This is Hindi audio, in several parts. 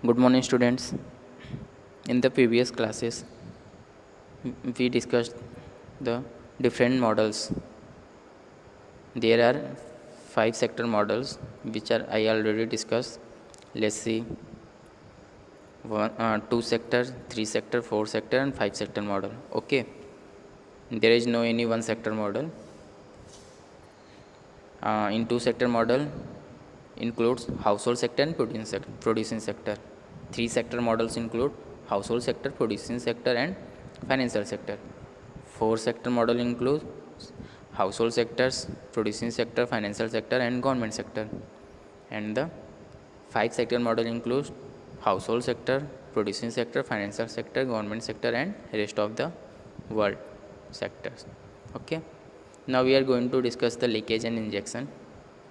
Good morning, students. In the previous classes, we discussed the different models. There are 5 sector models which are I already discussed. Let's see 2 sector, 3 sector, 4 sector and 5 sector model. Okay. There is no any 1 sector model. In 2 sector model includes household sector and producing sector. 3 sector models include household sector, producing sector and financial sector. 4 sector model includes household sectors, producing sector, financial sector and government sector. And the 5 sector model includes household sector, producing sector, financial sector, government sector and rest of the world sectors. Okay. Now we are going to discuss the leakage and injection,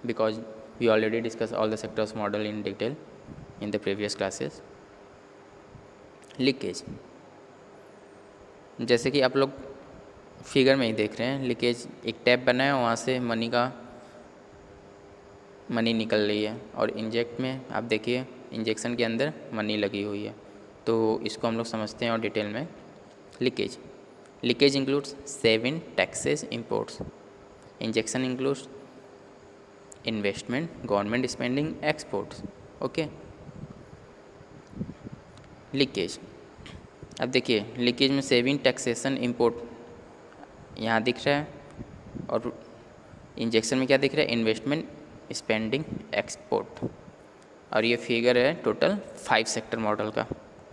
because we already discussed all the sectors model in detail in the previous classes. Leakage, जैसे कि आप लोग फिगर में ही देख रहे हैं, लीकेज एक टैप बना है, वहाँ से मनी निकल रही है और इंजेक्ट में आप देखिए इंजेक्शन के अंदर मनी लगी हुई है। तो इसको हम लोग समझते हैं और डिटेल में। Leakage includes saving, taxes, imports. Injection includes investment, government spending, exports. Okay. Leakage, अब देखिए लीकेज में सेविंग, टैक्सेशन, इंपोर्ट यहाँ दिख रहा है और इंजेक्शन में क्या दिख रहा है? Investment, spending, export. और ये फिगर है टोटल 5 सेक्टर मॉडल का।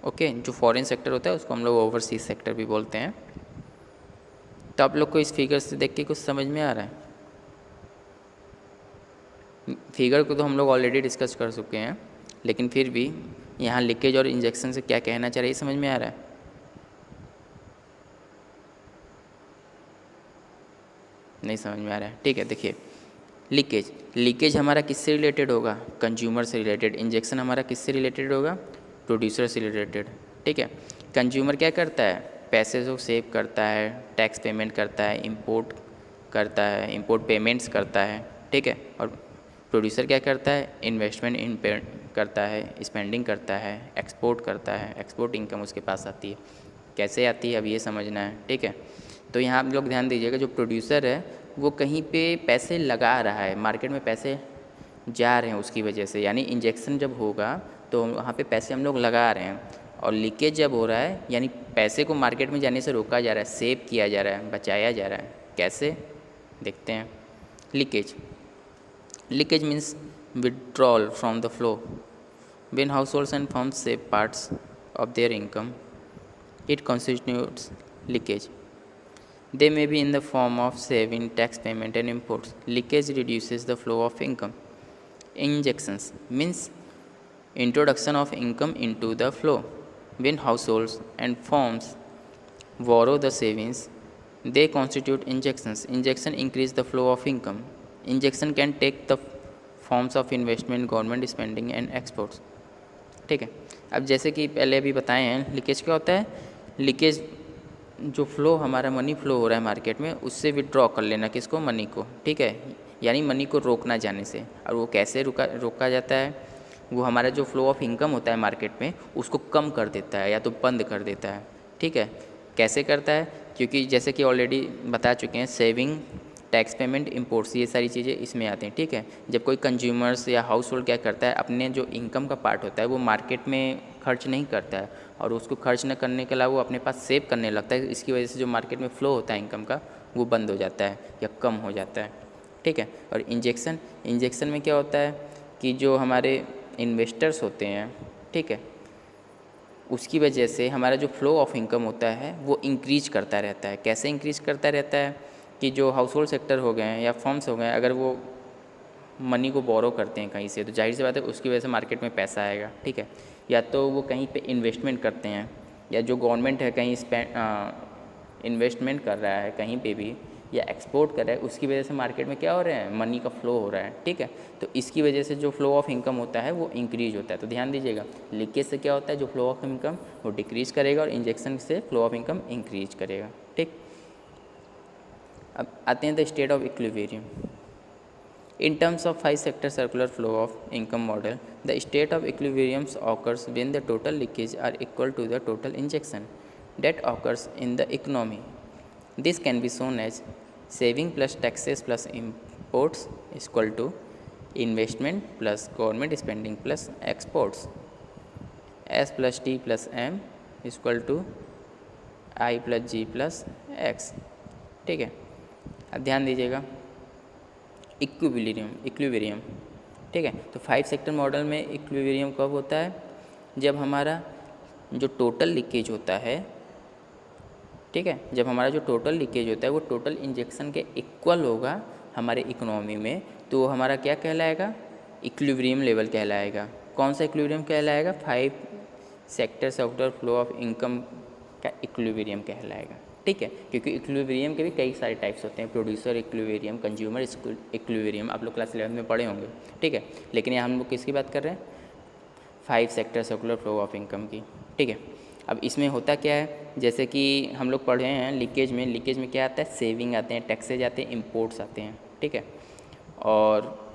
ओके। जो फॉरेन सेक्टर होता है उसको हम लोग ओवरसीज सेक्टर भी बोलते हैं। तो आप लोग को इस फिगर से देख के कुछ समझ में आ रहा है? फिगर को तो हम लोग ऑलरेडी डिस्कस कर चुके हैं, लेकिन फिर भी यहाँ लीकेज और इंजेक्शन से क्या कहना चाह रहे हैं समझ में आ रहा है? नहीं समझ में आ रहा है? ठीक है। देखिए लीकेज हमारा किससे रिलेटेड होगा? कंज्यूमर से रिलेटेड। इंजेक्शन हमारा किससे रिलेटेड होगा? प्रोड्यूसर से रिलेटेड। ठीक है। कंज्यूमर क्या करता है? पैसे को सेव करता है, टैक्स पेमेंट करता है, इंपोर्ट करता है, इंपोर्ट पेमेंट्स करता है। ठीक है। और प्रोड्यूसर क्या करता है? इन्वेस्टमेंट करता है, स्पेंडिंग करता है, एक्सपोर्ट करता है। एक्सपोर्ट इनकम उसके पास आती है। कैसे आती है अब ये समझना है। ठीक है। तो यहाँ आप लोग ध्यान दीजिएगा, जो प्रोड्यूसर है वो कहीं पे पैसे लगा रहा है, मार्केट में पैसे जा रहे हैं उसकी वजह से, यानी इंजेक्शन जब होगा तो वहाँ पे पैसे हम लोग लगा रहे हैं। और लीकेज जब हो रहा है यानी पैसे को मार्केट में जाने से रोका जा रहा है, सेव किया जा रहा है, बचाया जा रहा है। कैसे? देखते हैं। Leakage means withdrawal from the flow. When households and firms save parts of their income, it constitutes leakage. They may be in the form of saving, tax payment and imports. Leakage reduces the flow of income. Injections means introduction of income into the flow. When households and firms borrow the savings, they constitute injections. Injection increase the flow of income. Injection can take the forms of investment, government spending and exports. ठीक है। अब जैसे कि पहले अभी बताए हैं, लीकेज क्या होता है? लीकेज जो फ्लो हमारा मनी फ्लो हो रहा है मार्केट में, उससे विड्रॉ कर लेना किसको? मनी को। ठीक है। यानी मनी को रोकना जाने से। और वो कैसे रोका जाता है? वो हमारा जो फ्लो ऑफ इनकम होता है मार्केट में उसको कम कर देता है या तो बंद कर देता है। ठीक है। कैसे करता है? क्योंकि जैसे कि ऑलरेडी बता चुके हैं, सेविंग, टैक्स पेमेंट, इंपोर्ट्स, ये सारी चीज़ें इसमें आती हैं। ठीक है। जब कोई कंज्यूमर्स या हाउस होल्ड क्या करता है, अपने जो इनकम का पार्ट होता है वो मार्केट में खर्च नहीं करता है और उसको खर्च न करने के अलावा वो अपने पास सेव करने लगता है, इसकी वजह से जो मार्केट में फ़्लो होता है इनकम का वो बंद हो जाता है या कम हो जाता है। ठीक है। और इंजेक्शन में क्या होता है कि जो हमारे इन्वेस्टर्स होते हैं, ठीक है, उसकी वजह से हमारा जो फ्लो ऑफ इनकम होता है वो इंक्रीज करता रहता है। कैसे इंक्रीज करता रहता है? कि जो हाउस होल्ड सेक्टर हो गए या फर्म्स हो गए, अगर वो मनी को बोरो करते हैं कहीं से, तो जाहिर सी बात है उसकी वजह से मार्केट में पैसा आएगा। ठीक है। या तो वो कहीं पे इन्वेस्टमेंट करते हैं, या जो गवर्नमेंट है कहीं इन्वेस्टमेंट कर रहा है कहीं पे भी, या एक्सपोर्ट कर रहा है, उसकी वजह से मार्केट में क्या हो रहा है? मनी का फ्लो हो रहा है। ठीक है। तो इसकी वजह से जो फ्लो ऑफ इनकम होता है वो इंक्रीज होता है। तो ध्यान दीजिएगा, लीकेज से क्या होता है? जो फ्लो ऑफ इनकम वो डिक्रीज करेगा और इंजेक्शन से फ्लो ऑफ इनकम इंक्रीज करेगा। ठीक। अब आते हैं the state of equilibrium. In terms of 5-sector circular flow of income model, the state of equilibrium occurs when the total leakage are equal to the total injection that occurs in the economy. This can be shown as saving plus taxes plus imports is equal to investment plus government spending plus exports. S plus T plus M is equal to I plus G plus X. ठीक है, अब ध्यान दीजिएगा, इक्विलिब्रियम ठीक है। तो 5-सेक्टर मॉडल में इक्विलिब्रियम कब होता है? जब हमारा जो टोटल लीकेज होता है, ठीक है, जब हमारा जो टोटल लीकेज होता है वो टोटल इंजेक्शन के इक्वल होगा हमारे इकोनॉमी में, तो हमारा क्या कहलाएगा? इक्विलिब्रियम लेवल कहलाएगा। कौन सा इक्विलिब्रियम कहलाएगा? 5-सेक्टर सर्कुलर फ्लो ऑफ इनकम का इक्विलिब्रियम कहलाएगा। ठीक है, क्योंकि इक्विलिब्रियम के भी कई सारे टाइप्स होते हैं, प्रोड्यूसर इक्विलिब्रियम, कंज्यूमर इक्विलिब्रियम, आप लोग क्लास 11 में पढ़े होंगे। ठीक है, लेकिन यहाँ हम लोग किसकी बात कर रहे हैं? 5-सेक्टर सर्कुलर फ्लो ऑफ इनकम की। ठीक है, अब इसमें होता क्या है, जैसे कि हम लोग पढ़े हैं लीकेज में क्या आता है? सेविंग आते हैं, टैक्सेज आते हैं, इम्पोर्ट्स आते हैं। ठीक है, और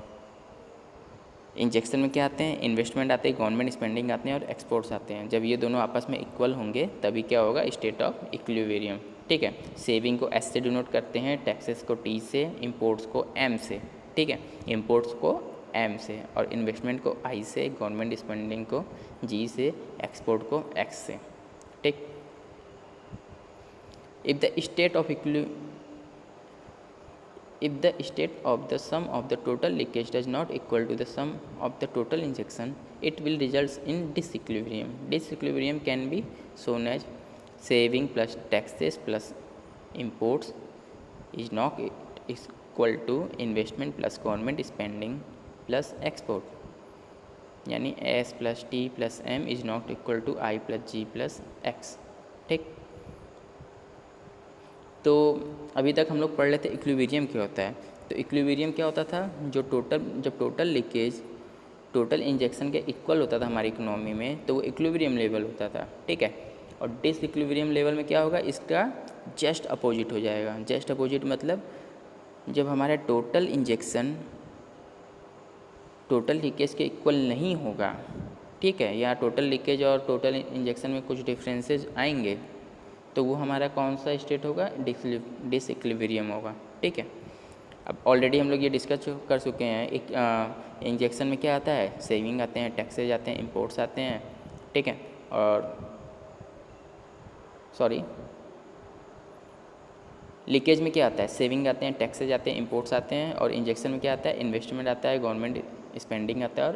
इंजेक्शन में क्या आते हैं? इन्वेस्टमेंट आते हैं, गवर्नमेंट स्पेंडिंग आते हैं और एक्सपोर्ट्स आते हैं। जब ये दोनों आपस में इक्वल होंगे तभी क्या होगा? State of equilibrium. ठीक है, सेविंग को एस से डिनोट करते हैं, टैक्सेस को टी से, इम्पोर्ट्स को एम से। ठीक है, इम्पोर्ट्स को एम से और इन्वेस्टमेंट को आई से, गवर्नमेंट स्पेंडिंग को जी से, एक्सपोर्ट को एक्स से। ठीक, if the state of the sum of the total leakage does not equal to the sum of the total injection, it will result in disequilibrium. Disequilibrium can be shown as saving plus taxes plus imports is not equal to investment plus government spending plus export, यानी S plus T plus M is not equal to I plus G plus X। ठीक, तो अभी तक हम लोग पढ़ लेते इक्विलिब्रियम क्या होता है। तो इक्विलिब्रियम क्या होता था? जब टोटल लीकेज टोटल इंजेक्शन के इक्वल होता था हमारी इकोनॉमी में, तो वो इक्विलिब्रियम लेवल होता था। ठीक है, और डिसइक्विलिब्रियम लेवल में क्या होगा? इसका जस्ट अपोजिट हो जाएगा। जस्ट अपोजिट मतलब जब हमारा टोटल इंजेक्शन टोटल लीकेज के इक्वल नहीं होगा। ठीक है, या टोटल लीकेज और टोटल इंजेक्शन में कुछ डिफरेंसेस आएंगे, तो वो हमारा कौन सा स्टेट होगा? डिसइक्विलिब्रियम होगा। ठीक है, अब ऑलरेडी हम लोग ये डिस्कस कर चुके हैं। एक इंजेक्शन में क्या आता है? सेविंग आते हैं, टैक्सेज आते हैं, इम्पोर्ट्स आते हैं। ठीक है, और लीकेज में क्या आता है? सेविंग आते हैं, टैक्सेज आते हैं, इम्पोर्ट्स आते हैं, और इंजेक्शन में क्या आता है? इन्वेस्टमेंट आता है, गवर्नमेंट स्पेंडिंग आता है और